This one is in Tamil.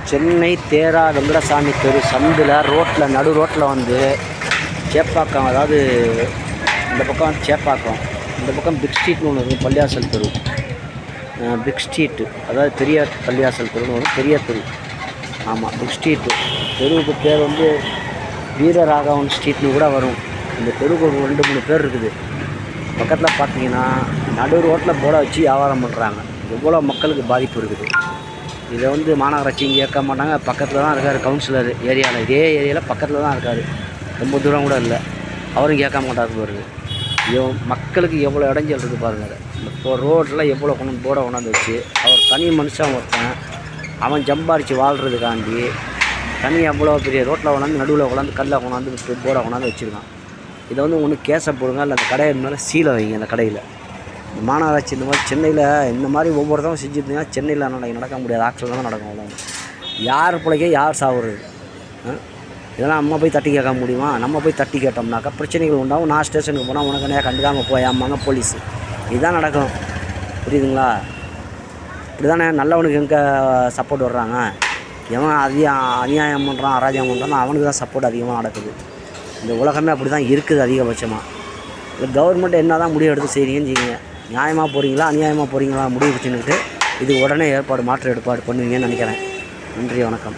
சென்னை தேரா வெங்கடசாமி தெரு சந்தில் ரோட்டில் நடு ரோட்டில் வந்து சேப்பாக்கம், அதாவது இந்த பக்கம் வந்து சேப்பாக்கம், இந்த பக்கம் பிக் ஸ்ட்ரீட்னு ஒன்று இருக்குது, பள்ளியாசல் தெரு. பிக் ஸ்ட்ரீட்டு, அதாவது பெரிய பள்ளியாசல் தெருன்னு வரும், பெரிய தெரு. ஆமாம், பிக் ஸ்ட்ரீட்டு. தெருவுக்கு பேர் வந்து வீரராகவன் ஸ்ட்ரீட்னு கூட வரும். இந்த தெருவுக்கு ஒரு 2-3 பேர் இருக்குது. பக்கத்தில் பார்த்தீங்கன்னா நடு ரோட்டில் போர்டை வச்சு வியாபாரம் பண்ணுறாங்க. எவ்வளோ மக்களுக்கு பாதிப்பு இருக்குது. இதை வந்து மாநகராட்சி இங்கே ஏற்க மாட்டாங்க. பக்கத்தில் தான் இருக்கார் கவுன்சிலர் ஏரியாவில், இதே ஏரியாவில் பக்கத்தில் தான் இருக்கார், ரொம்ப தூரம் கூட இல்லை. அவரும் கேட்க மாட்டார் பாருங்க. மக்களுக்கு எவ்வளோ இடைஞ்சல் இருக்குது பாருங்கள். இப்போ ரோட்டில் எவ்வளோ போர்டை கொண்டாந்து வச்சு, அவர் தனி மனுஷன் ஒருத்தன், அவன் சம்பாரித்து வாழ்கிறதுக்காண்டி தனி எவ்வளோ பெரிய ரோட்டில் கொண்டாந்து நடுவில் கொண்டாந்து கல்லை கொண்டாந்து போர்டை கொண்டாந்து வச்சுருக்கான். இதை வந்து ஒன்று கேஸை போடுங்க, இல்லை அந்த கடையை மேலே சீலை வைங்க. அந்த கடையில் மாநகராட்சி இந்த மாதிரி சென்னையில் இந்த மாதிரி ஒவ்வொருத்தரும் செஞ்சுருந்தீங்கன்னா சென்னையில் நடக்க முடியாது, ஆக்சுவலாக தான் நடக்கும். அவ்வளோ யார் பிள்ளைக்க யார் சாவுறது? இதெல்லாம் நம்ம போய் தட்டி கேட்க முடியுமா? நம்ம போய் தட்டி கேட்டோம்னாக்கா பிரச்சனைகள் உண்டாகும். நான் ஸ்டேஷனுக்கு போனால் உனக்கு நிறையா கண்டுக்காமல் போயாமாங்க போலீஸு. இதுதான் நடக்கும், புரியுதுங்களா? இப்படி தானே நல்லவனுக்கு எங்கே சப்போர்ட் வர்றாங்க. எவன் அநியாயம் பண்ணுறான், அராஜகம் பண்ணுறான், அவனுக்கு தான் சப்போர்ட் அதிகமாக நடக்குது. இந்த உலகமே அப்படி தான் இருக்குது அதிகபட்சமாக. இல்லை கவர்மெண்ட் என்ன தான் முடிவு எடுத்து செய்கிறீங்கன்னு செய்யுங்க. நியாயமாக போகிறீங்களா அநியாயமாக போகிறீங்களா முடிவு வச்சுன்னுட்டு இது உடனே மாற்று ஏற்பாடு பண்ணுவீங்கன்னு நினைக்கிறேன். நன்றி, வணக்கம்.